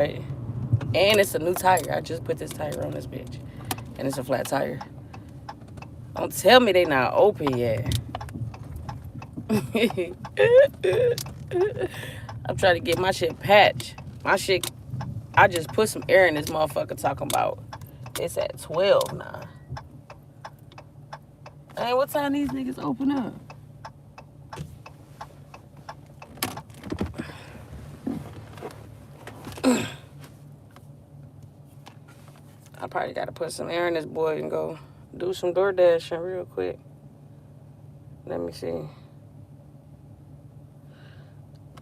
right? And it's a new tire. I just put this tire on this bitch. And it's a flat tire. Don't tell me they not open yet. I'm trying to get my shit patched. My shit, I just put some air in this motherfucker talking about it's at 12 now. Hey, what time these niggas open up? I probably got to put some air in this boy and go do some door dashing real quick. Let me see.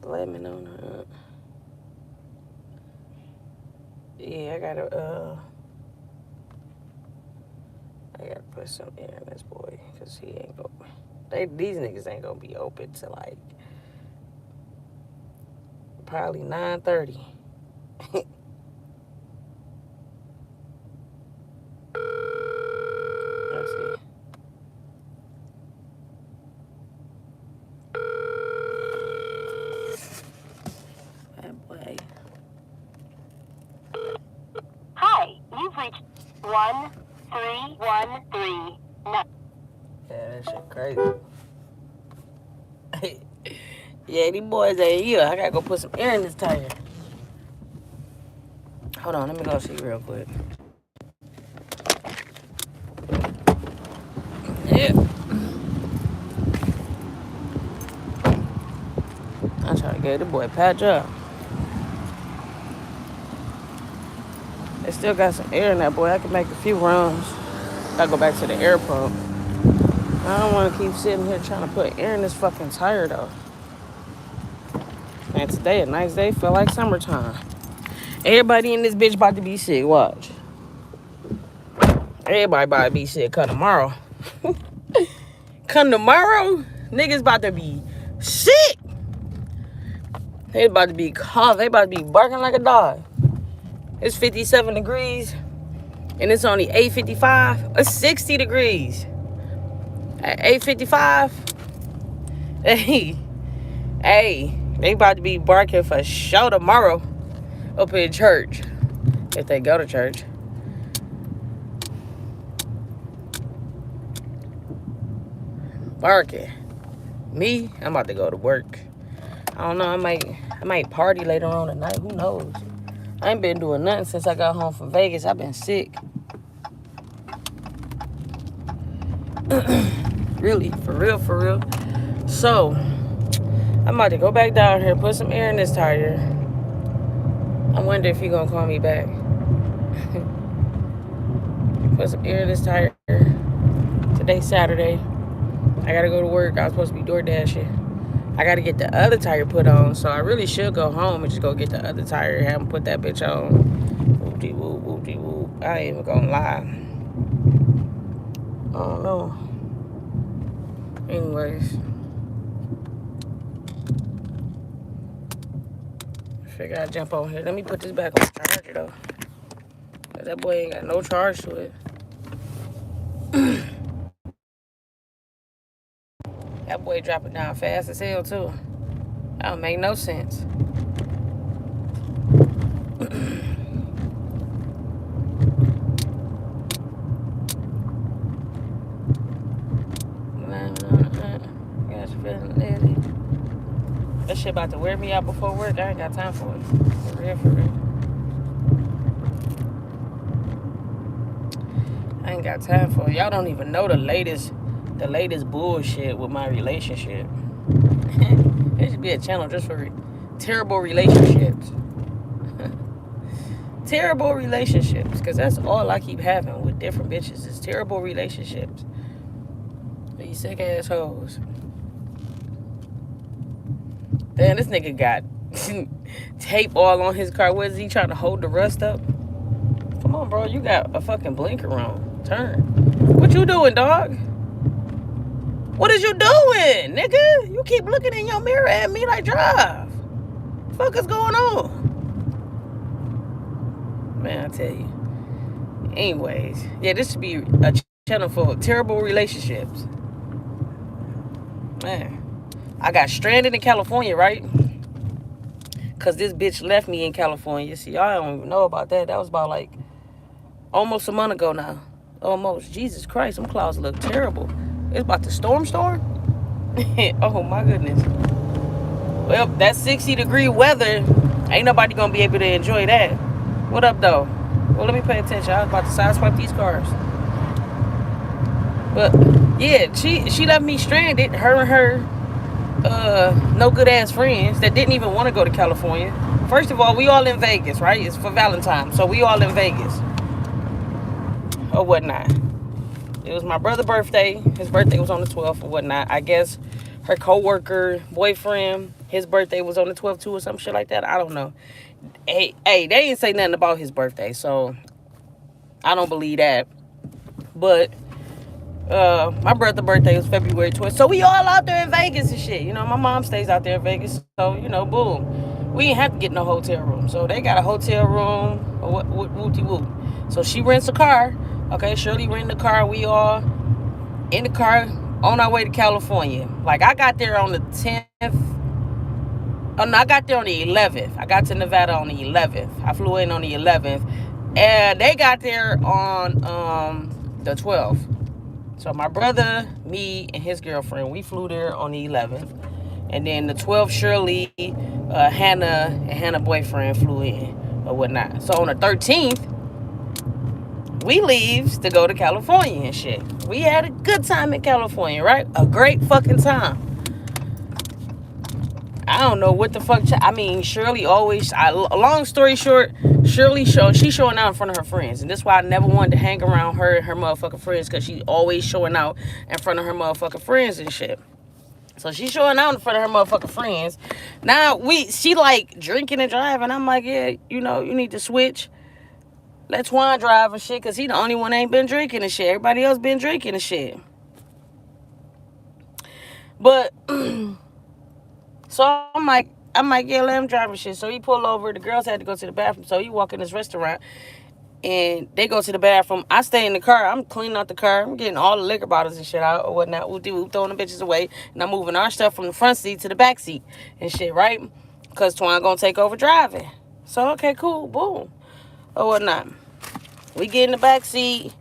Lemon on her. Yeah, I gotta put some air in this boy because he ain't go. These niggas ain't gonna be open till like probably 9:30. Let's see. Bad boy. Hi, you've reached 1313. Yeah, that shit crazy. Yeah, these boys ain't here. I gotta go put some air in this tire. Hold on, let me go see real quick. Yeah. I'm trying to get the boy patch up. They still got some air in that boy. I can make a few runs. Gotta go back to the air pump. I don't want to keep sitting here trying to put air in this fucking tire though. And today, a nice day, feel like summertime. Everybody in this bitch about to be sick. Watch. Everybody about to be sick. Come tomorrow. Come tomorrow, niggas about to be sick. They about to be cough. They about to be barking like a dog. It's 57 degrees. And it's only 8:55. It's 60 degrees. At 8:55. Hey, they about to be barking for sure tomorrow up in church. If they go to church. Barking. Me, I'm about to go to work. I don't know, I might party later on tonight. Who knows? I ain't been doing nothing since I got home from Vegas. I've been sick. Really, for real. So, I'm about to go back down here, put some air in this tire. I wonder if he gonna call me back. Put some air in this tire. Today's Saturday. I gotta go to work. I was supposed to be door dashing. I gotta get the other tire put on, so I really should go home and just go get the other tire. Have him put that bitch on. Whoop-de-whoop, whoop-de-whoop. I ain't even gonna lie. I don't know. Anyways. I figure I'd jump on here. Let me put this back on the charger, though. That boy ain't got no charge to it. That boy dropping down fast as hell, too. That don't make no sense. That shit about to wear me out before work. I ain't got time for it. For real. I ain't got time for it. Y'all don't even know the latest bullshit with my relationship. There should be a channel just for terrible relationships. Terrible relationships. Because that's all I keep having with different bitches is terrible relationships. These sick assholes. Damn, this nigga got tape all on his car. What is he trying to hold the rust up? Come on, bro. You got a fucking blinker on. Turn. What you doing, dog? What is you doing, nigga? You keep looking in your mirror at me like drive. What the fuck is going on? Man, I tell you. Anyways. Yeah, this should be a channel for terrible relationships. Man. I got stranded in California, right? Because this bitch left me in California. See, y'all don't even know about that. That was about like almost a month ago now. Almost. Jesus Christ, them clouds look terrible. It's about to storm. Oh my goodness. Well, that 60-degree weather, ain't nobody gonna be able to enjoy that. What up, though? Well, let me pay attention. I was about to sideswipe these cars. But yeah, she left me stranded. Her and her no good ass friends that didn't even want to go to California. First of all, we all in Vegas, right? It's for Valentine's, so we all in Vegas or whatnot. It was my brother's birthday. His birthday was on the 12th or whatnot. I guess her co-worker, boyfriend, his birthday was on the 12th too or some shit like that. I don't know. Hey, they didn't say nothing about his birthday, so I don't believe that. But my brother's birthday was February 12th. So we all out there in Vegas and shit. You know, my mom stays out there in Vegas. So, you know, boom. We didn't have to get no hotel room. So they got a hotel room. Whoop-de-whoop. So she rents a car. Okay, Shirley rented a car. We all in the car on our way to California. Like, I got there on the 10th. Oh, no, I got there on the 11th. I got to Nevada on the 11th. I flew in on the 11th. And they got there on the 12th. So my brother, me, and his girlfriend, we flew there on the 11th. And then the 12th, Shirley, Hannah, and Hannah's boyfriend flew in or whatnot. So on the 13th, we leaves to go to California and shit. We had a good time in California, right? A great fucking time. I don't know what the fuck. I mean, Shirley always. Long story short, Shirley she's showing out in front of her friends, and that's why I never wanted to hang around her and her motherfucking friends, because she's always showing out in front of her motherfucking friends and shit. So she's showing out in front of her motherfucking friends. Now she like drinking and driving. I'm like, yeah, you know, you need to switch. Let Twan drive and shit, because he the only one ain't been drinking and shit. Everybody else been drinking and shit. But so I'm like, yeah, let him drive and shit. So he pulled over. The girls had to go to the bathroom. So he walk in this restaurant, and they go to the bathroom. I stay in the car. I'm cleaning out the car. I'm getting all the liquor bottles and shit out or whatnot. We're throwing the bitches away. And I'm moving our stuff from the front seat to the back seat and shit, right? Because Twan gonna take over driving. So, okay, cool. Boom. Or whatnot. We get in the back seat.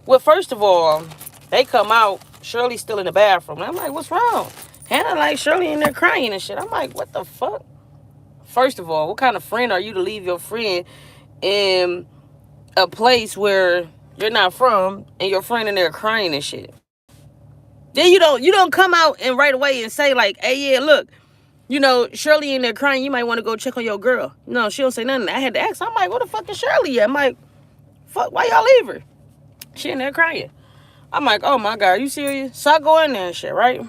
Well, first of all, they come out. Shirley's still in the bathroom. I'm like, what's wrong? Hannah like Shirley in there crying and shit. I'm like, what the fuck? First of all, what kind of friend are you to leave your friend in a place where you're not from and your friend in there crying and shit? Then you don't come out and right away and say like, hey, yeah, look, you know, Shirley in there crying. You might want to go check on your girl. No, she don't say nothing. I had to ask. I'm like, what the fuck is Shirley at? I'm like, fuck, why y'all leave her? She in there crying. I'm like, oh my God, are you serious? So I go in there and shit, right?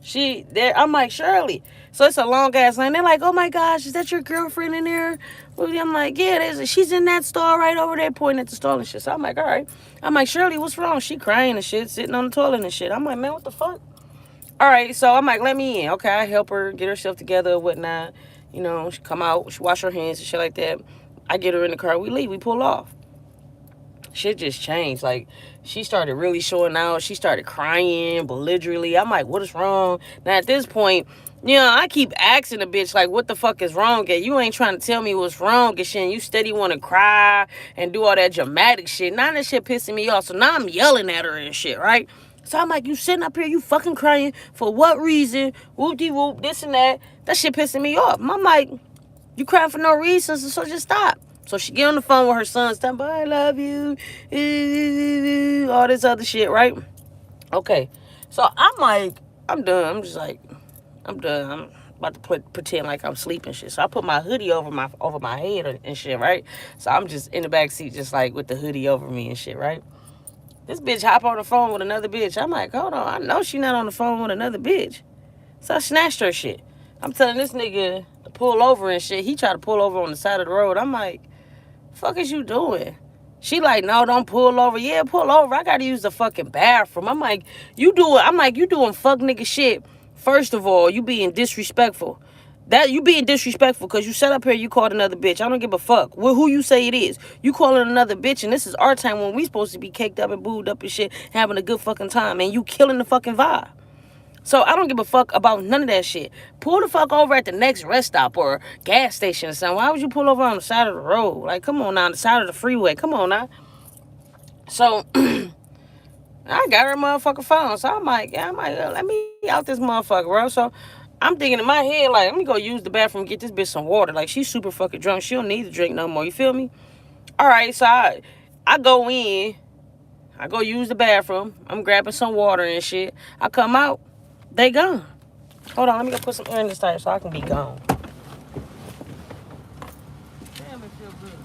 She there. I'm like, Shirley. So it's a long ass line. They're like, oh my gosh, is that your girlfriend in there? I'm like, yeah, it is. She's in that stall right over there, pointing at the stall and shit. So I'm like, all right. I'm like, Shirley, what's wrong? She crying and shit, sitting on the toilet and shit. I'm like, man, what the fuck? All right, so I'm like, let me in. Okay, I help her get herself together, whatnot. You know, she come out, she wash her hands and shit like that. I get her in the car. We leave. We pull off. Shit just changed. Like, she started really showing out. She started crying belligerently. I'm like, what is wrong? Now, at this point, you know, I keep asking the bitch, like, what the fuck is wrong? You ain't trying to tell me what's wrong and shit. And you steady want to cry and do all that dramatic shit. Now that shit pissing me off. So now I'm yelling at her and shit, right? So I'm like, you sitting up here, you fucking crying. For what reason? Whoop-de-whoop, this and that. That shit pissing me off. I'm like, you crying for no reason, so just stop. So she get on the phone with her son, telling me, I love you, all this other shit, right? Okay. So I'm like, I'm done. I'm just like, I'm done. I'm about to pretend like I'm sleeping shit. So I put my hoodie over my head and shit, right? So I'm just in the back seat, just like with the hoodie over me and shit, right? This bitch hop on the phone with another bitch. I'm like, hold on. I know she not on the phone with another bitch. So I snatched her shit. I'm telling this nigga to pull over and shit. He tried to pull over on the side of the road. I'm like, fuck is you doing? She like, no, don't pull over. Yeah, pull over. I gotta use the fucking bathroom. I'm like, you doing fuck nigga shit. First of all, you being disrespectful. You being disrespectful because you sat up here, you called another bitch. I don't give a fuck who you say it is. You calling another bitch, and this is our time when we supposed to be caked up and booed up and shit, having a good fucking time, and you killing the fucking vibe. So I don't give a fuck about none of that shit. Pull the fuck over at the next rest stop or gas station or something. Why would you pull over on the side of the road? Like, come on now, on the side of the freeway. Come on now. So I got her motherfucking phone. So I'm like, yeah, let me out this motherfucker, bro. So I'm thinking in my head, like, let me go use the bathroom and get this bitch some water. Like, she's super fucking drunk. She don't need to drink no more. You feel me? All right, so I go in. I go use the bathroom. I'm grabbing some water and shit. I come out. They gone. Hold on, let me go put some air in this tire so I can be gone. Damn, it feel good.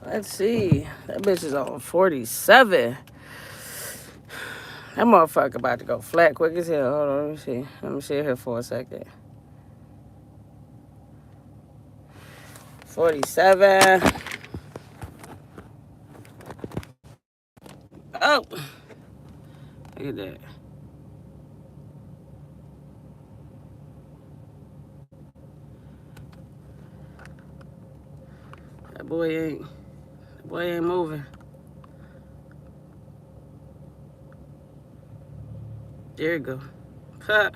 Let's see. That bitch is on 47. That motherfucker about to go flat quick as hell. Hold on, let me see. Let me sit here for a second. 47. Oh. Look at that. That boy ain't moving. There you go. Ha.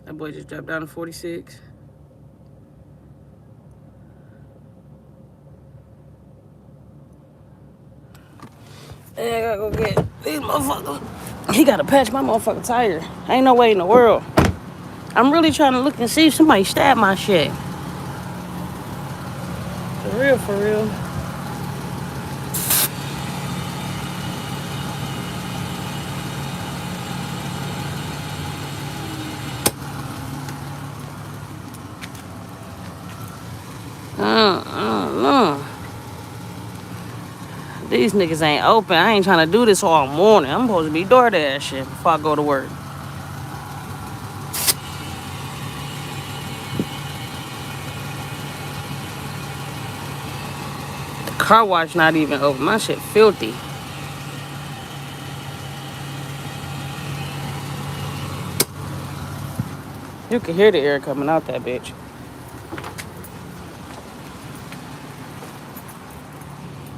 That boy just dropped down to 46. And I gotta go get these motherfuckers. He gotta patch my motherfucking tire. Ain't no way in the world. I'm really trying to look and see if somebody stabbed my shit. For real, for real. I don't know. These niggas ain't open. I ain't trying to do this all morning. I'm supposed to be DoorDash shit before I go to work. The car wash not even open. My shit filthy. You can hear the air coming out that bitch.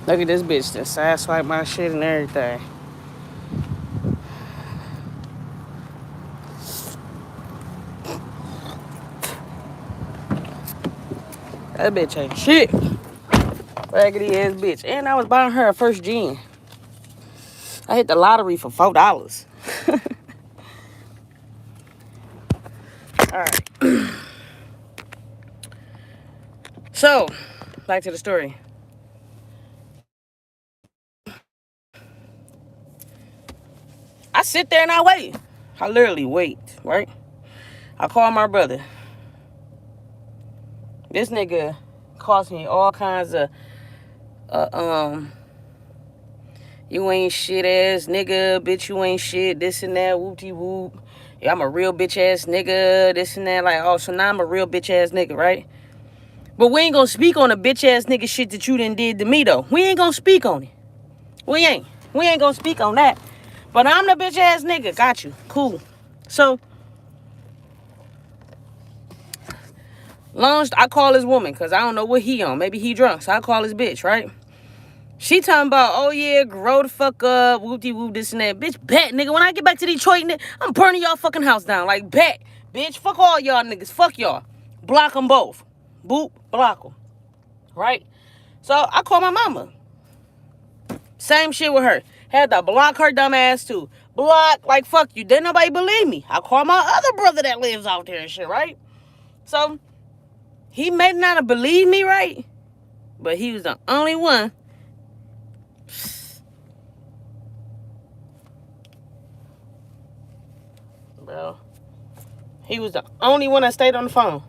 Look at this bitch that side swipe my shit and everything. That bitch ain't shit. Raggedy ass bitch. And I was buying her a first gen. I hit the lottery for $4. Alright. So, back to the story. I sit there and I wait. I literally wait, right? I call my brother. This nigga cost me all kinds of You ain't shit ass nigga, bitch, you ain't shit, this and that, whoop-de-whoop. Yeah, I'm a real bitch ass nigga, this and that. Like, oh, so now I'm a real bitch ass nigga, right? But we ain't gonna speak on the bitch ass nigga shit that you done did to me, though. We ain't gonna speak on it. We ain't. We ain't gonna speak on that. But I'm the bitch ass nigga. Got you. Cool. So, I call his woman, because I don't know what he on. Maybe he drunk. So I call his bitch, right? She talking about, oh yeah, grow the fuck up, whoop-de-whoop, this and that. Bitch, bet, nigga. When I get back to Detroit, nigga, I'm burning y'all fucking house down. Like, bet. Bitch, fuck all y'all niggas. Fuck y'all. Block them both. Boop, block them. Right? So I call my mama. Same shit with her. Had to block her dumb ass too. Block, like, fuck you. Didn't nobody believe me. I call my other brother that lives out there and shit, right? So, he may not have believed me, right? But he was the only one. Bro. He was the only one that stayed on the phone.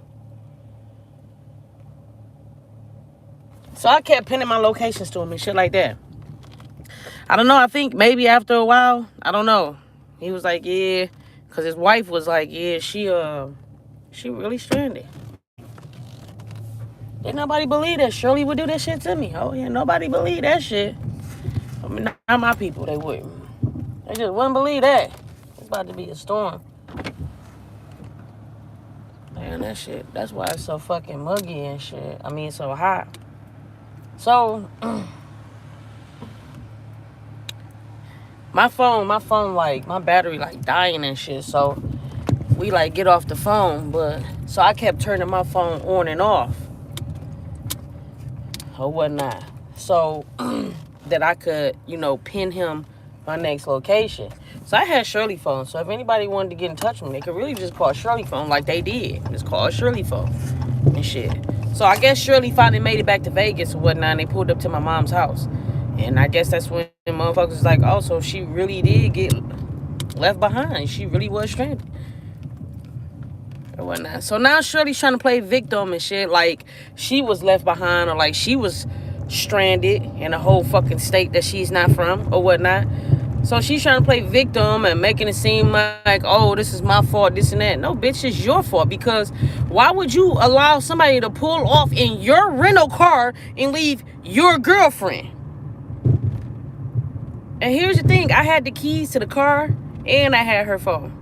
So I kept pinning my locations to him and shit like that. I don't know. I think maybe after a while, I don't know. He was like, yeah. Because his wife was like, yeah, she really stranded. Didn't nobody believe that Shirley would do that shit to me. Oh, yeah, nobody believed that shit. I mean, not my people, they wouldn't. They just wouldn't believe that. It's about to be a storm. Man, that shit, that's why it's so fucking muggy and shit. I mean, so hot. So, my phone, like, my battery, like, dying and shit. So, we, like, get off the phone. But, so I kept turning my phone on and off. Or whatnot. So, that I could, pin him my next location. So I had Shirley phone. So if anybody wanted to get in touch with me, they could really just call Shirley phone like they did. Just call Shirley phone and shit. So I guess Shirley finally made it back to Vegas or whatnot, and they pulled up to my mom's house. And I guess that's when the motherfuckers was like, oh, so she really did get left behind. She really was stranded. Or whatnot. So now Shirley's trying to play victim and shit, like she was left behind or like she was stranded in a whole fucking state that she's not from or whatnot. So she's trying to play victim and making it seem like, oh, this is my fault, this and that. No, bitch, it's your fault, because why would you allow somebody to pull off in your rental car and leave your girlfriend? And here's the thing, I had the keys to the car and I had her phone.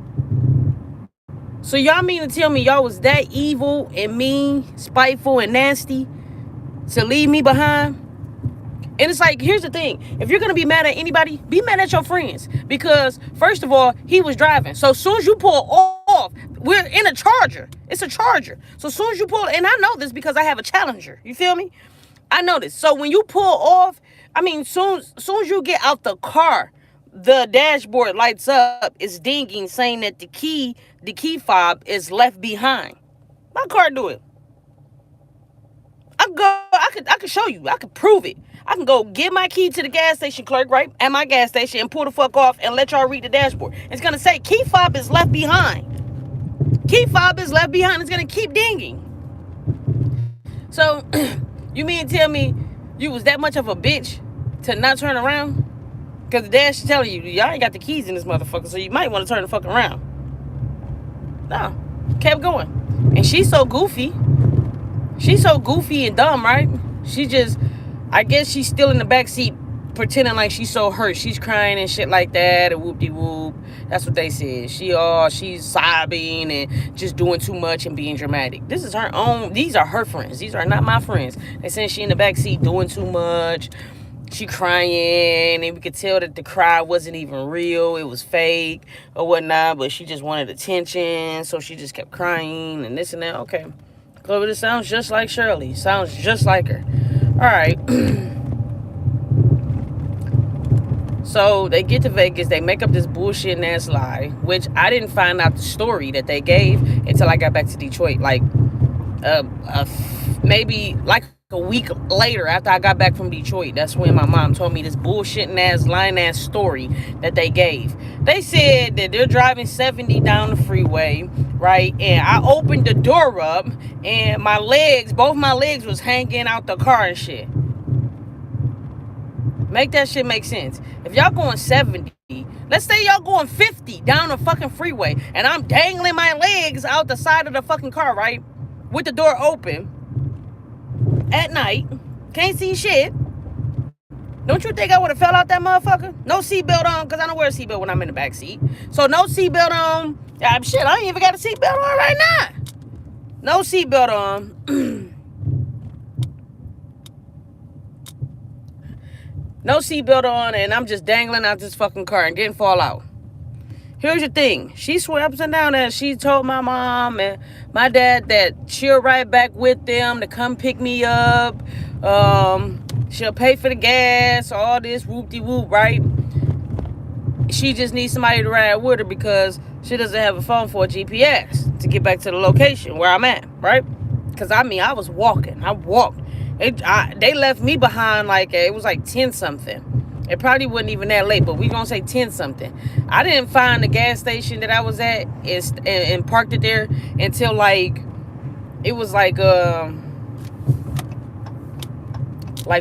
So y'all mean to tell me y'all was that evil and mean, spiteful and nasty to leave me behind? And it's like, here's the thing. If you're going to be mad at anybody, be mad at your friends. Because, first of all, he was driving. So as soon as you pull off, we're in a Charger. It's a Charger. So as soon as you pull, and I know this because I have a Challenger. You feel me? I know this. So when you pull off, I mean, soon as you get out the car, the dashboard lights up, it's dinging, saying that the key fob is left behind. My car do it. I could show you. I could prove it. I can go get my key to the gas station clerk, right, at my gas station, and pull the fuck off and let y'all read the dashboard. It's gonna say key fob is left behind. Key fob is left behind. It's gonna keep dinging. So, you mean to tell me you was that much of a bitch to not turn around? Because the dash is telling you, y'all ain't got the keys in this motherfucker, so you might want to turn the fuck around. No. Kept going. And she's so goofy. She's so goofy and dumb, right? I guess she's still in the backseat pretending like she's so hurt. She's crying and shit like that, and whoop-de-whoop. That's what they said. She's sobbing and just doing too much and being dramatic. This is her own. These are her friends. These are not my friends. They said she in the backseat doing too much. She crying, and we could tell that the cry wasn't even real. It was fake or whatnot, but she just wanted attention, so she just kept crying and this and that. Okay. So it sounds just like Shirley. Sounds just like her. All right. So they get to Vegas. They make up this bullshit ass lie, which I didn't find out the story that they gave until I got back to Detroit. Like, maybe like a week later after I got back from Detroit. That's when my mom told me this bullshitting ass, lying ass story that they gave. They said that they're driving 70 down the freeway, right? And I opened the door up and both my legs was hanging out the car and shit. Make that shit make sense. If y'all going 70, let's say y'all going 50 down the fucking freeway, and I'm dangling my legs out the side of the fucking car, right? With the door open at night. Can't see shit. Don't you think I would have fell out that motherfucker? No seatbelt on, because I don't wear a seatbelt when I'm in the back seat. So no seatbelt on. Shit, I ain't even got a seatbelt on right now. No seatbelt on. No seatbelt on, and I'm just dangling out this fucking car and didn't fall out. Here's the thing. She swore up and down that she told my mom and my dad that she'll ride back with them to come pick me up. She'll pay for the gas, all this whoop-de-whoop, right? She just needs somebody to ride with her because she doesn't have a phone for a GPS to get back to the location where I'm at, right? Because, I mean, I was walking. I walked. They left me behind it was like 10-something. It probably wasn't even that late, but we gonna say 10-something. I didn't find the gas station that I was at and parked it there until it was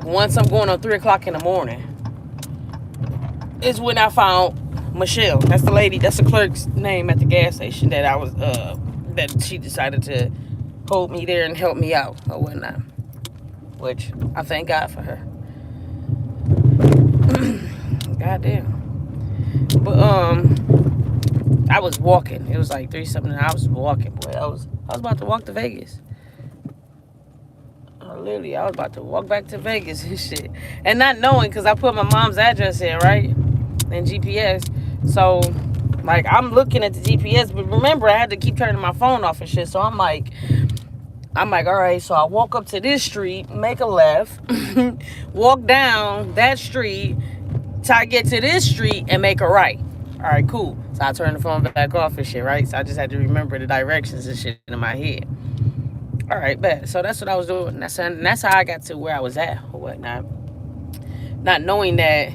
once I'm going on 3 o'clock in the morning. Is when I found Michelle. That's the lady. That's the clerk's name at the gas station that I was that she decided to hold me there and help me out or whatnot. Which I thank God for her. Goddamn. But I was walking. It was like 3-something. I was walking, boy. I was about to walk to Vegas. Literally, I was about to walk back to Vegas and shit. And not knowing, because I put my mom's address in, right? And GPS. So, I'm looking at the GPS. But remember, I had to keep turning my phone off and shit. So, I'm like, all right. So, I walk up to this street, make a left, walk down that street, till I get to this street and make a right. All right, cool. So, I turn the phone back off and shit, right? So, I just had to remember the directions and shit in my head. All right, bet. So that's what I was doing. That's how I got to where I was at or whatnot. Not knowing that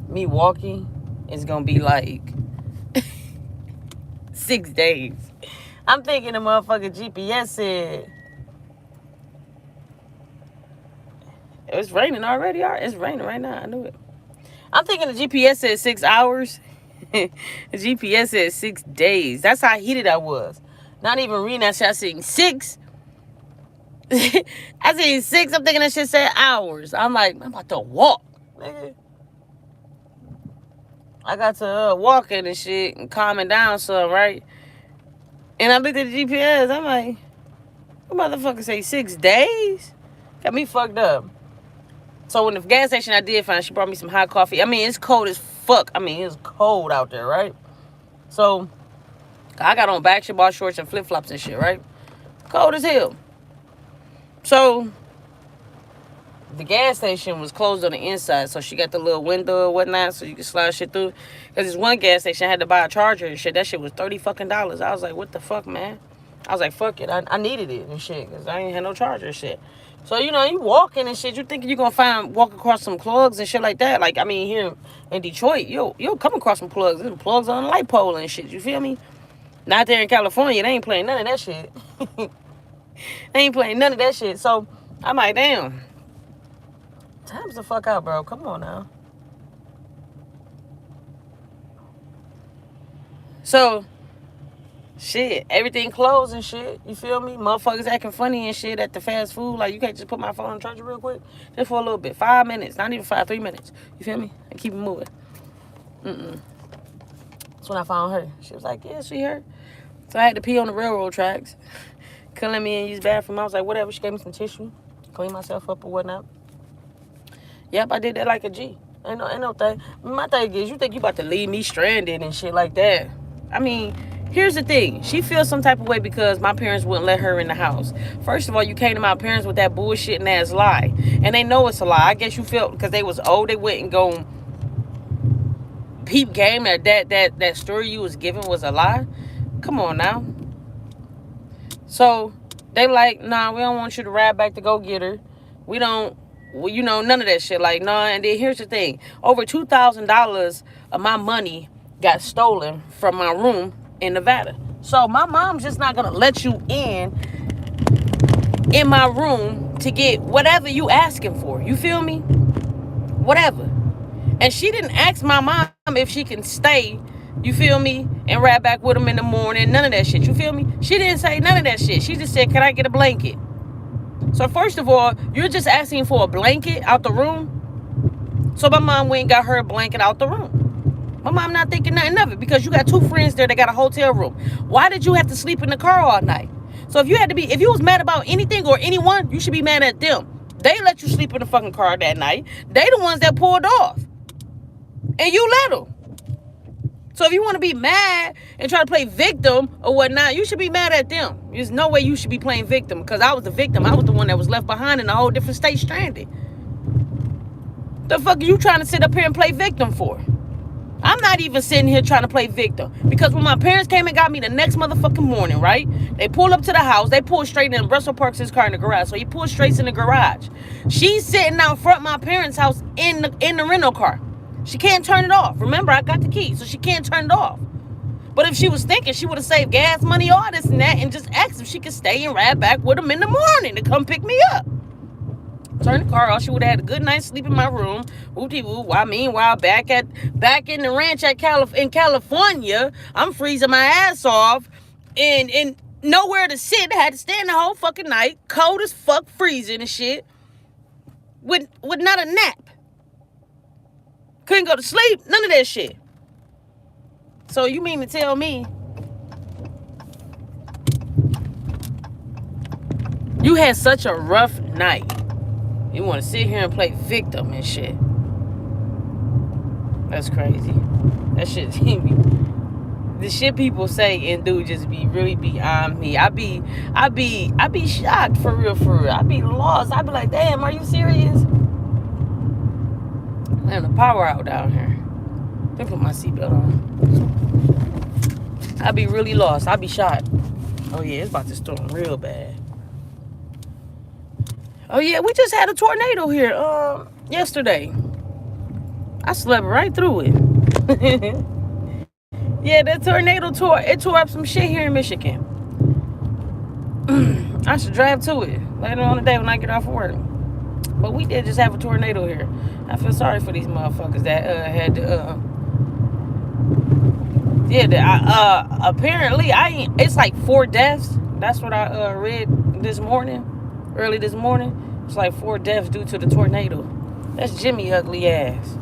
me walking is going to be 6 days. I'm thinking the motherfucking GPS said it's raining already. It's raining right now. I knew it. I'm thinking the GPS said 6 hours. The GPS said 6 days. That's how heated I was. Not even reading that shit. I seen 6. I seen 6. I'm thinking that shit said hours. I'm like, I'm about to walk, nigga. I got to walking and shit and calming down some, right? And I looked at the GPS. I'm like, what motherfucker say 6 days? Got me fucked up. So in the gas station I did find, she brought me some hot coffee. I mean, it's cold as fuck. I mean, it's cold out there, right? So I got on basketball shorts and flip-flops and shit, right? Cold as hell. So the gas station was closed on the inside, so she got the little window or whatnot, so you can slide shit through. Because this one gas station I had to buy a charger and shit. That shit was $30 fucking. I was like, what the fuck, man? I was like, fuck it. I needed it and shit, because I ain't had no charger and shit. So, you walking and shit, you think you're going to walk across some plugs and shit like that. Here in Detroit, you'll come across some plugs. There's plugs on a light pole and shit, you feel me? Not there in California, they ain't playing none of that shit. They ain't playing none of that shit. So, I'm like, damn. Time's the fuck out, bro. Come on now. So, shit, everything closed and shit. You feel me? Motherfuckers acting funny and shit at the fast food. You can't just put my phone on charger real quick. Just for a little bit. 5 minutes. Not even 5, 3 minutes. You feel me? And keep it moving. That's when I found her. She was like, yeah, she her. So I had to pee on the railroad tracks. Couldn't let me in use the bathroom. I was like, whatever. She gave me some tissue. Clean myself up or whatnot. Yep, I did that like a G. Ain't no thing. My thing is, you think you about to leave me stranded and shit like that. I mean, here's the thing. She feels some type of way because my parents wouldn't let her in the house. First of all, you came to my parents with that bullshitting ass lie. And they know it's a lie. I guess you felt because they was old, they wouldn't go peep game that story you was giving was a lie. Come on now. So, they like, nah, we don't want you to ride back to go get her. We don't, none of that shit. Nah. And then here's the thing. Over $2,000 of my money got stolen from my room in Nevada. So my mom's just not gonna let you in my room to get whatever you asking for. You feel me? Whatever. And she didn't ask my mom if she can stay, you feel me, and ride back with them in the morning. None of that shit. You feel me? She didn't say none of that shit. She just said, can I get a blanket? So first of all, you're just asking for a blanket out the room. So my mom went and got her a blanket out the room. My mom not thinking nothing of it because you got 2 friends there that got a hotel room. Why did you have to sleep in the car all night? So if you was mad about anything or anyone, you should be mad at them. They let you sleep in the fucking car that night. They the ones that pulled off. And you let them. So if you want to be mad and try to play victim or whatnot, you should be mad at them. There's no way you should be playing victim because I was the victim. I was the one that was left behind in a whole different state stranded. The fuck are you trying to sit up here and play victim for? I'm not even sitting here trying to play victim because when my parents came and got me the next motherfucking morning, right? They pulled up to the house. They pulled straight in. Russell parks his car in the garage. So he pulled straight in the garage. She's sitting out front of my parents' house in the rental car. She can't turn it off. Remember, I got the key, so she can't turn it off. But if she was thinking, she would have saved gas money, all this and that, and just asked if she could stay and ride back with them in the morning to come pick me up. Turn the car off. She would have had a good night's sleep in my room. Whoop-de-whoop. Meanwhile, back in the ranch in California, I'm freezing my ass off and nowhere to sit. I had to stand the whole fucking night, cold as fuck, freezing and shit, with not a nap. Couldn't go to sleep. None of that shit. So you mean to tell me you had such a rough night? You want to sit here and play victim and shit? That's crazy. That shit, the shit people say and do just be really beyond me. I be shocked for real. I be lost. I be like, damn, are you serious? Man, the power out down here. Let me put my seatbelt on. I be really lost. I be shocked. Oh yeah, it's about to storm real bad. Oh yeah, we just had a tornado here yesterday. I slept right through it. Yeah, that tornado tore up some shit here in Michigan. I should drive to it later on today when I get off of work. But we did just have a tornado here. I feel sorry for these motherfuckers that had to apparently it's like 4 deaths. That's what I read early this morning. It's like 4 deaths due to the tornado. That's Jimmy ugly ass.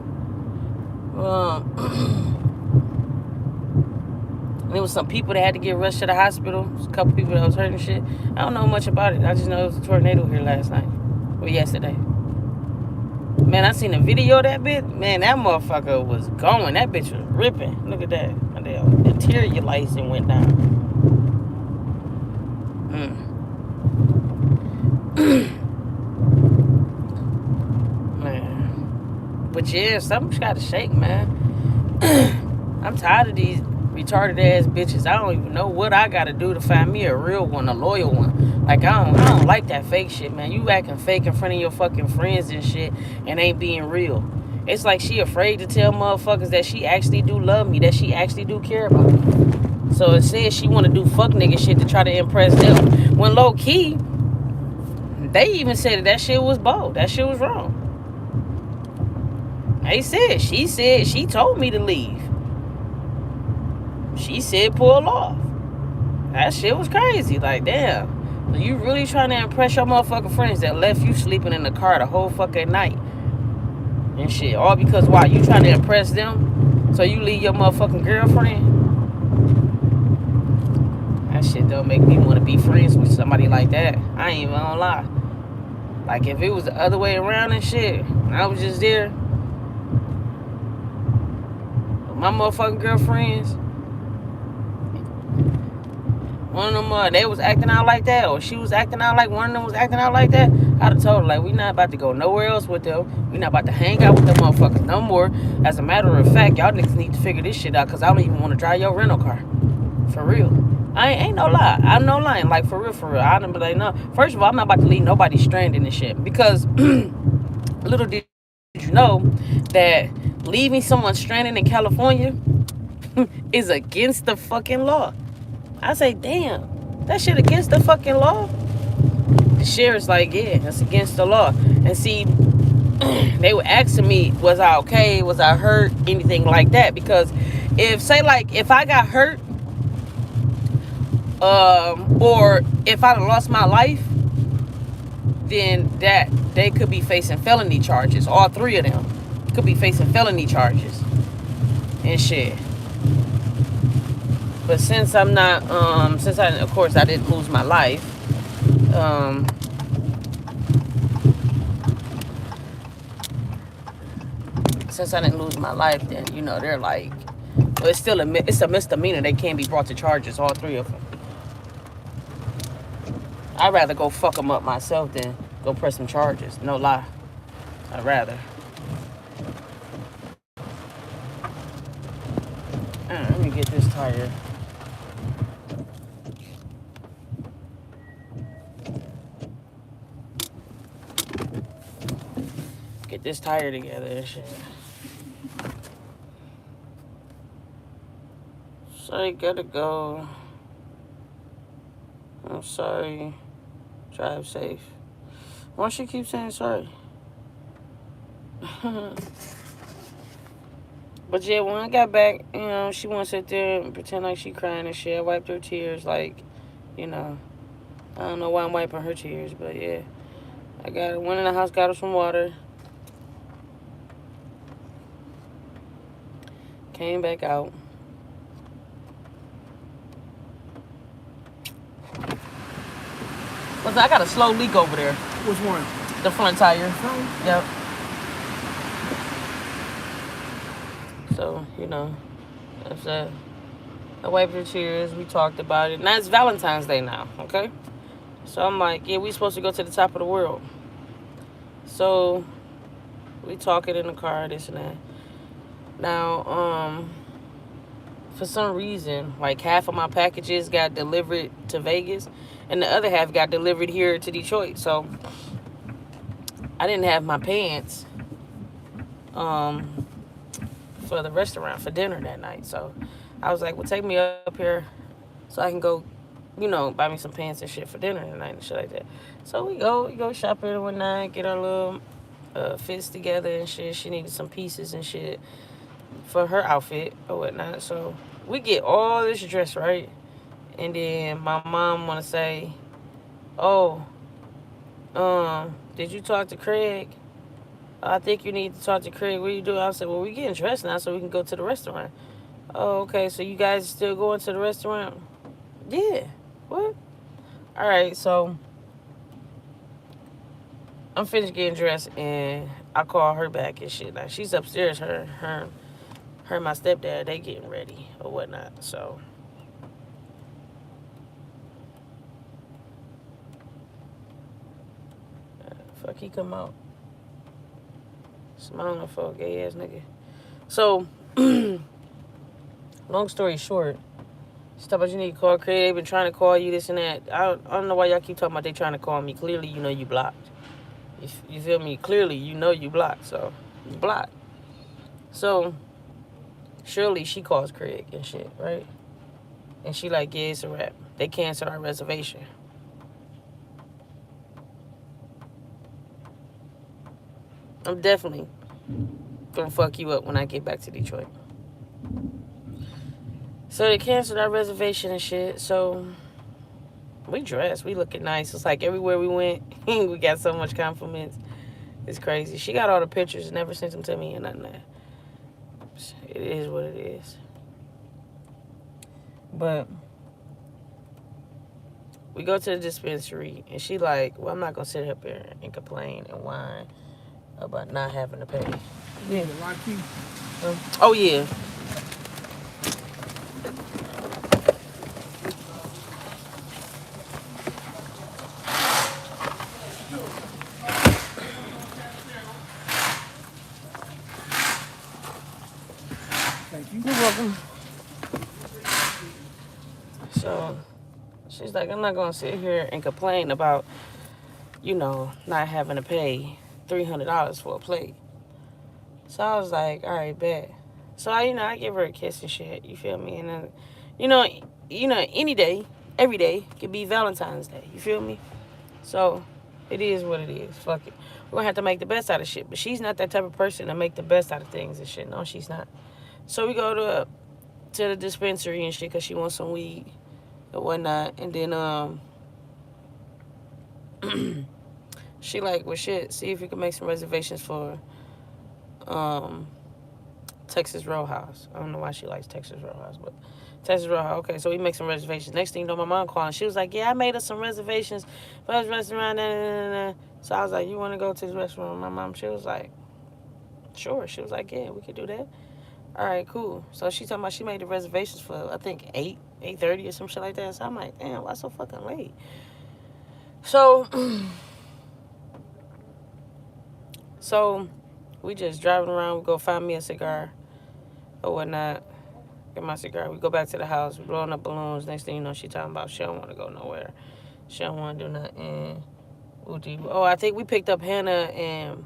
There was some people that had to get rushed to the hospital. A couple people that was hurt and shit. I don't know much about it. I just know it was a tornado here last night. Or yesterday. Man, I seen a video of that bitch. Man, that motherfucker was going. That bitch was ripping. Look at that. The interior lights and went down. Man. But yeah, something's got to shake, man. I'm tired of these retarded ass bitches. I don't even know what I got to do to find me a real one, a loyal one. Like, I don't like that fake shit, man. You acting fake in front of your fucking friends and shit and ain't being real. It's like she afraid to tell motherfuckers that she actually do love me, that she actually do care about me. So it says she want to do fuck nigga shit to try to impress them. When low key, they even said that shit was bold. That shit was wrong. She told me to leave. She said pull off. That shit was crazy. Like, damn. You really trying to impress your motherfucking friends that left you sleeping in the car the whole fucking night and shit. All because why? You trying to impress them? So you leave your motherfucking girlfriend? That shit don't make me want to be friends with somebody like that. I ain't even gonna lie. Like, if it was the other way around and shit, and I was just there, my motherfucking girlfriends, one of them, they was acting out like that, or she was acting out like one of them was acting out like that, I'd have told her, like, we not about to go nowhere else with them. We not about to hang out with them motherfuckers no more. As a matter of fact, y'all niggas need to figure this shit out, because I don't even want to drive your rental car. For real. I ain't no lie. I'm no lying. Like, for real. I done be like, no. First of all, I'm not about to leave nobody stranded and shit, because little did you know that leaving someone stranded in California is against the fucking law. I say, damn, that shit against the fucking law? the sheriff's like, yeah, that's against the law. And see, they were asking me, was I okay? Was I hurt? Anything like that? Because if I got hurt, or if I'd lost my life, then that they could be facing felony charges. All three of them could be facing felony charges and shit. But since I'm not, of course I didn't lose my life, then they're like, well, it's a misdemeanor. They can't be brought to charges. All three of them. I'd rather go fuck them up myself than go press some charges. No lie. I'd rather. Let me get this tire. Get this tire together and shit. Sorry, gotta go. I'm sorry. Drive safe. Why she keep saying sorry? But yeah, when I got back, she wants to sit there and pretend like she crying and shit. I wiped her tears, like, I don't know why I'm wiping her tears, but yeah. Went in the house, got her some water. Came back out. Listen, I got a slow leak over there. Which one? The front tire. Yep. So, that's that. I wiped her tears. We talked about it. Now it's Valentine's Day now, okay? So I'm like, yeah, we supposed to go to the top of the world. So we talking in the car, this and that. Now, for some reason, like half of my packages got delivered to Vegas and the other half got delivered here to Detroit. So I didn't have my pants for the restaurant for dinner that night. So I was like, well, take me up here so I can go, buy me some pants and shit for dinner tonight and shit like that. So we go shopping one night, get our little fits together and shit. She needed some pieces and shit for her outfit or whatnot. So we get all this dress, right? And then my mom want to say, oh, did you talk to Craig? I think you need to talk to Craig. What do you do? I said, well, we getting dressed now so we can go to the restaurant. Oh, okay, so you guys still going to the restaurant? Yeah. What? All right, so I'm finished getting dressed and I call her back and shit. Now she's upstairs. Her and my stepdad, they getting ready or whatnot. So fuck, he come out smiling for a gay ass nigga. So long story short, stuff about you need to call Craig. They've been trying to call you, this and that. I don't know why y'all keep talking about they trying to call me. Clearly, you blocked. You feel me? Clearly, you blocked. So you blocked. So surely she calls Craig and shit, right? And she like, yeah, it's a wrap. They canceled our reservation. I'm definitely gonna fuck you up when I get back to Detroit. So they canceled our reservation and shit. So we dressed. We looking nice. It's like everywhere we went, we got so much compliments. It's crazy. She got all the pictures, never sent them to me and nothing that. It is what it is. But we go to the dispensary and she like, well, I'm not gonna sit up here and complain and whine about not having to pay. Yeah, the lock key. Oh yeah. Thank you. You're welcome. So she's like, I'm not gonna sit here and complain about, not having to pay $300 for a plate. So I was like, all right, bet. So I give her a kiss and shit. You feel me? And then, any day, every day could be Valentine's Day. You feel me? So It is what it is. Fuck it. We're gonna have to make the best out of shit. But she's not that type of person to make the best out of things and shit. No, she's not. So we go to the dispensary and shit because she wants some weed and whatnot. And then she like, well, shit, see if you can make some reservations for Texas Roadhouse. I don't know why she likes Texas Roadhouse, but Texas Roadhouse. Okay, so we make some reservations. Next thing you know, my mom calling. She was like, yeah, I made us some reservations for this restaurant. Nah, nah, nah, nah. So I was like, you want to go to this restaurant? My mom, she was like, sure. She was like, yeah, we could do that. All right, cool. So she talking about she made the reservations for, I think, 8:30 or some shit like that. So I'm like, damn, why so fucking late? So, so we just driving around. We go find me a cigar or whatnot. Get my cigar. We go back to the house. We blowing up balloons. Next thing you know, she talking about she don't want to go nowhere. She don't want to do nothing. Oh, I think we picked up Hannah and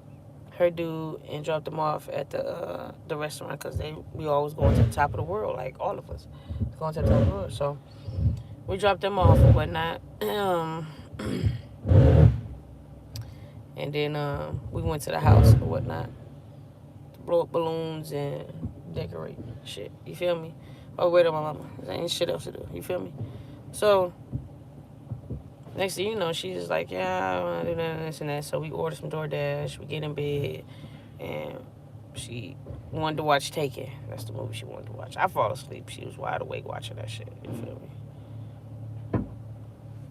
her dude and dropped them off at the restaurant because we always going to the top of the world, like all of us going to the top of the world. So we dropped them off and whatnot. And then we went to the house or whatnot to blow up balloons and decorate shit. You feel me? Oh, wait on my mama. There ain't shit else to do. You feel me? So next thing you know, she's just like, yeah, I want to do that and this and that. So we order some DoorDash. We get in bed. And she wanted to watch Taken. That's the movie she wanted to watch. I fall asleep. She was wide awake watching that shit. You feel me?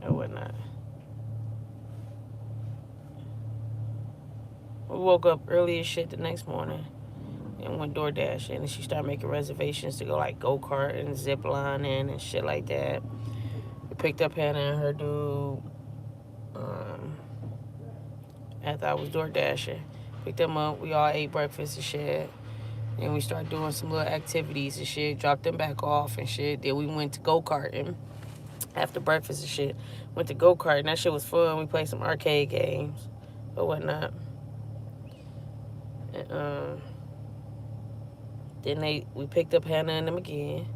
And whatnot. We woke up early as shit the next morning and went DoorDash. And she started making reservations to go like go-kart and zip lining and shit like that. We picked up Hannah and her dude after I was DoorDashing. Picked them up. We all ate breakfast and shit. And we started doing some little activities and shit. Dropped them back off and shit. Then we went to go-karting after breakfast and shit. Went to go-karting. That shit was fun. We played some arcade games or whatnot. And, then we picked up Hannah and them again.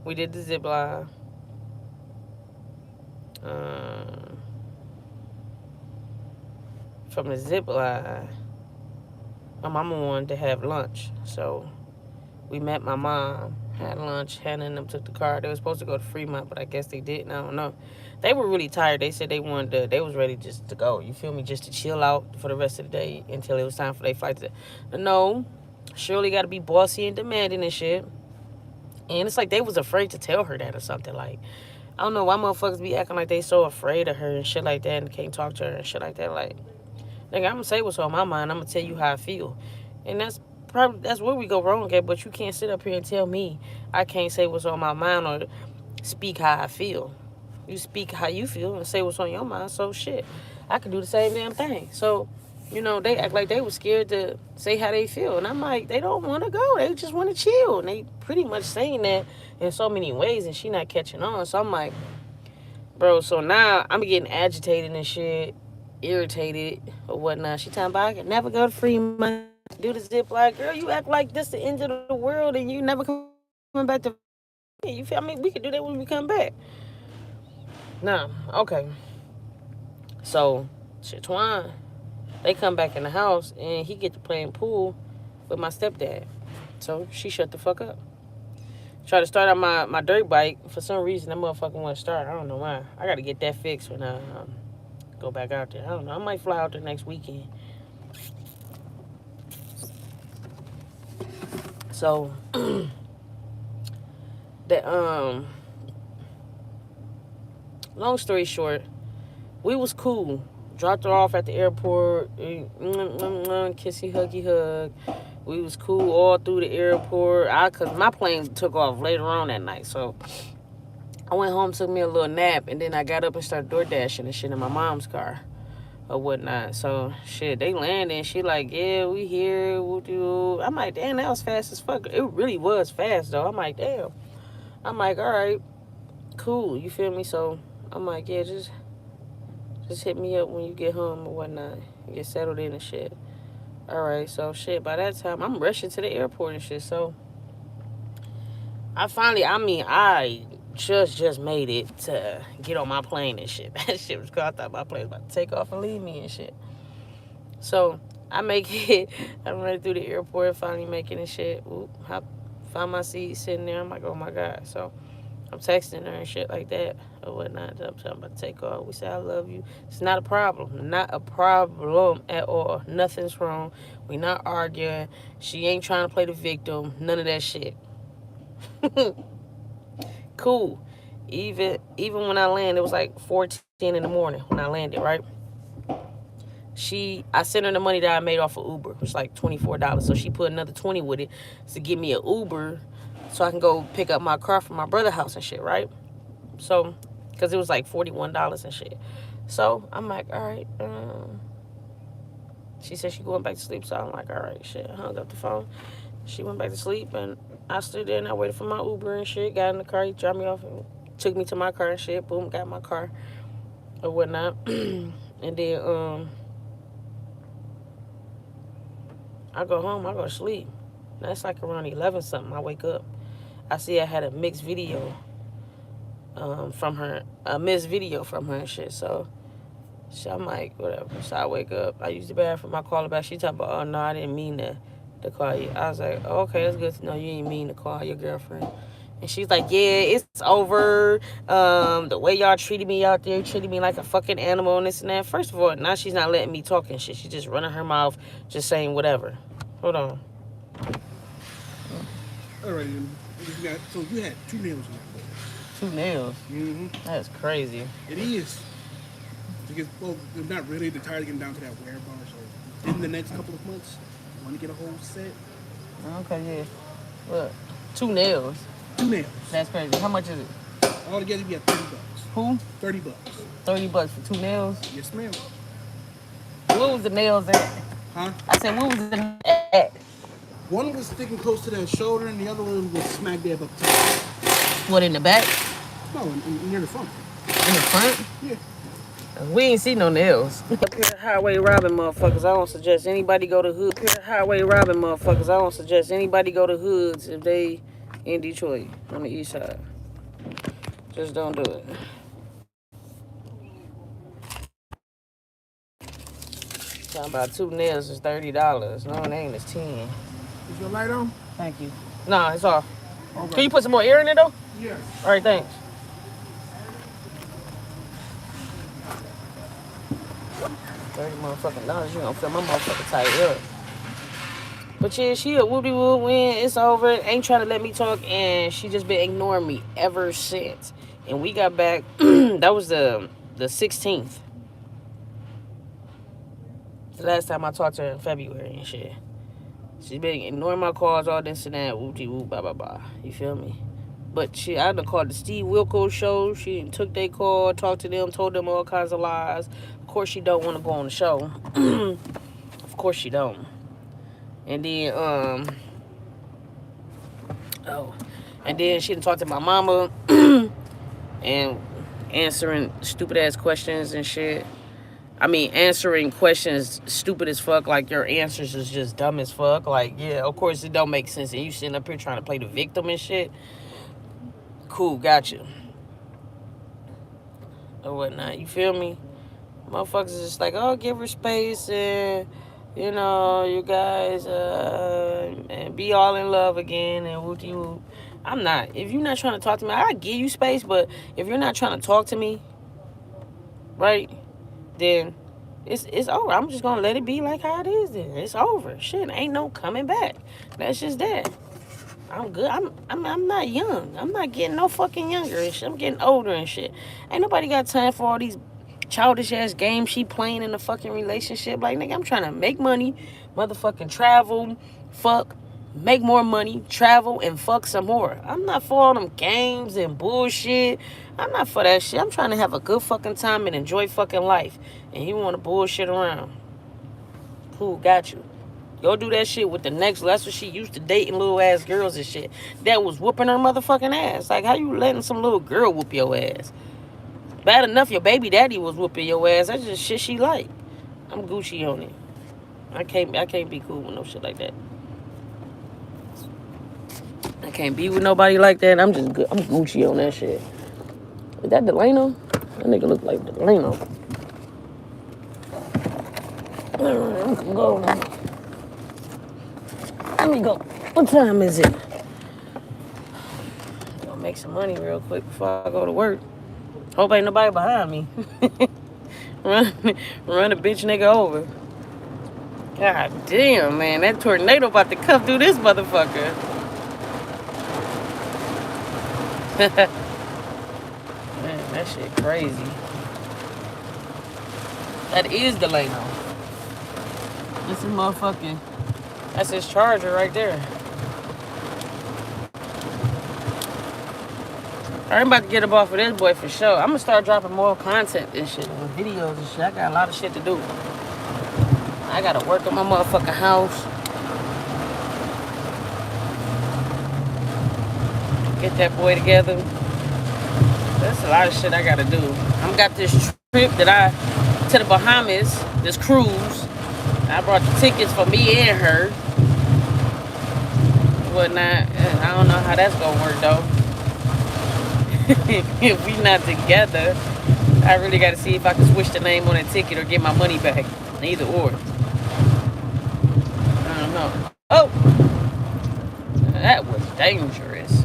We did the zip line. From the zip line, my mama wanted to have lunch, so we met my mom, had lunch. Hannah and them took the car. They were supposed to go to Fremont, but I guess they didn't. I don't know. They were really tired. They said they was ready just to go. You feel me? Just to chill out for the rest of the day until it was time for their flight to. No, Shirley got to be bossy and demanding and shit. And it's like they was afraid to tell her that or something. Like, I don't know why motherfuckers be acting like they so afraid of her and shit like that and can't talk to her and shit like that. Like, nigga, I'm gonna say what's on my mind. I'm gonna tell you how I feel. And that's where we go wrong at. But you can't sit up here and tell me I can't say what's on my mind or speak how I feel. You speak how you feel and say what's on your mind. So shit, I can do the same damn thing. So, you know, they act like they were scared to say how they feel. And I'm like, they don't want to go. They just want to chill. And they pretty much saying that in so many ways and she not catching on. So I'm like, bro, so now I'm getting agitated and shit, irritated or whatnot. She talking about I can never go to Fremont, do the zip line. Girl, you act like this the end of the world and you never coming back to. You feel? I mean, we could do that when we come back. Nah, okay. So, Twan, they come back in the house and he get to playing pool with my stepdad. So she shut the fuck up. Try to start out my dirt bike. For some reason, that motherfucker won't start. I don't know why. I got to get that fixed when I go back out there. I don't know. I might fly out there next weekend. So, that long story short, we was cool. Dropped her off at the airport. Kissy huggy hug. We was cool all through the airport. Cause my plane took off later on that night. So I went home, took me a little nap, and then I got up and started door dashing and shit in my mom's car or whatnot. So shit, they landed and she like, yeah, we here. We'll do. I'm like, damn, that was fast as fuck. It really was fast though. I'm like, damn. I'm like, all right, cool. You feel me? So I'm like, yeah, just hit me up when you get home or whatnot. Get settled in and shit. All right, so shit, by that time, I'm rushing to the airport and shit. So I just made it to get on my plane and shit. That shit was cool. I thought my plane was about to take off and leave me and shit. So I make it. I'm running through the airport, finally making it shit. Oop, find my seat sitting there. I'm like, oh my God. So I'm texting her and shit like that or whatnot. I'm about to take off. We say, I love you. It's not a problem. Not a problem at all. Nothing's wrong. We not arguing. She ain't trying to play the victim. None of that shit. Cool. Even when I landed, it was like 4:10 in the morning when I landed, right? I sent her the money that I made off of Uber. It was like $24. So she put another 20 with it to give me an Uber so I can go pick up my car from my brother's house and shit, right? So, because it was like $41 and shit. So, I'm like, all right. She said she going back to sleep. So, I'm like, all right, shit. I hung up the phone. She went back to sleep. And I stood there and I waited for my Uber and shit. Got in the car. He dropped me off and took me to my car and shit. Boom, got my car or whatnot. And then, I go home, I go to sleep. That's like around 11 something. I wake up. I see I had a mixed video from her, a missed video from her and shit. So I'm like, whatever. So I wake up. I use the bathroom. I call her back. She talk about, oh no, I didn't mean to call you. I was like, oh, okay, that's good to know you didn't mean to call your girlfriend. And she's like, yeah, it's over. The way y'all treated me out there, treated me like a fucking animal and this and that. First of all, now she's not letting me talk and shit. She's just running her mouth, just saying whatever. Hold on. Alrighty, so you had 2 nails in that. 2 nails? Mm-hmm. That's crazy. It is. Well, not really. They're tired of getting down to that wear bar. So in the next couple of months, I want to get a whole set. Okay, yeah. Look, 2 nails. 2 nails. That's crazy. How much is it? All together, we have $30. Who? $30. $30 for 2 nails? Yes, ma'am. What was the nails at? Huh? I said, what was the at? One was sticking close to that shoulder, and the other one was smack dab up top. What, in the back? No, near the front. In the front? Yeah. We ain't see no nails. Highway robbing motherfuckers. I don't suggest anybody go to hood. Highway robbing motherfuckers. I don't suggest anybody go to hoods if they in Detroit on the east side. Just don't do it. Talking about 2 nails is $30. No, it ain't. It's 10. Is your light on? Thank you. Nah, it's off. Okay. Can you put some more air in it though? Yeah. All right, thanks. $30 you gonna fill my motherfucking tight up. But yeah, she a whoopty whoop win. It's over. Ain't trying to let me talk, and she just been ignoring me ever since. And we got back. That was the 16th. The last time I talked to her in February and shit. She's been ignoring my calls, all this and that, whoopty whoop, blah blah blah. You feel me? But I done called the Steve Wilkos show. She took their call, talked to them, told them all kinds of lies. Of course she don't want to go on the show. Of course she don't. And then and then she done talked to my mama and answering stupid ass questions and shit. I mean, answering questions stupid as fuck, like your answers is just dumb as fuck. Like, yeah, of course it don't make sense. And you sitting up here trying to play the victim and shit. Cool, gotcha. Or whatnot, you feel me? Motherfuckers is just like, oh, give her space and, you know, you guys, and be all in love again and whoopty whoop. I'm not. If you're not trying to talk to me, I give you space, but if you're not trying to talk to me, right, then it's over. I'm just gonna let it be like how it is then. It's over. Shit, ain't no coming back. That's just that. I'm good. I'm not young. I'm not getting no fucking younger and shit. I'm getting older and shit. Ain't nobody got time for all these childish ass games she playing in a fucking relationship. Like, nigga, I'm trying to make money, motherfucking travel, fuck, make more money, travel, and fuck some more. I'm not for all them games and bullshit. I'm not for that shit. I'm trying to have a good fucking time and enjoy fucking life. And you want to bullshit around. Cool, got you. Go do that shit with the next. That's what she used to dating little ass girls and shit. That was whooping her motherfucking ass. Like, how you letting some little girl whoop your ass? Bad enough your baby daddy was whooping your ass. That's just shit she like. I'm Gucci on it. I can't be cool with no shit like that. I can't be with nobody like that. I'm just good. I'm Gucci on that shit. Is that Delano? That nigga look like Delano. I'm gonna go now. Let me go. What time is it? I'm gonna make some money real quick before I go to work. Hope ain't nobody behind me. run a bitch nigga over. God damn, man. That tornado about to come through this motherfucker. Man, that shit crazy. That is Delano. This is motherfucking... That's his charger right there. I'm about to get up off of this boy for sure. I'm gonna start dropping more content and shit, and videos and shit. I got a lot of shit to do. I gotta work on my motherfucking house. Get that boy together. That's a lot of shit I gotta do. I got this trip that to the Bahamas, this cruise. I brought the tickets for me and her. Whatnot. I don't know how that's gonna work though. If we not together, I really gotta see if I can switch the name on the ticket or get my money back. Either or. I don't know. Oh! That was dangerous.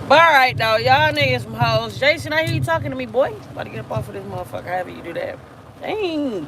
But alright though, y'all niggas some hoes. Jason, I hear you talking to me, boy. About to get up off of this motherfucker. However you do that. Dang.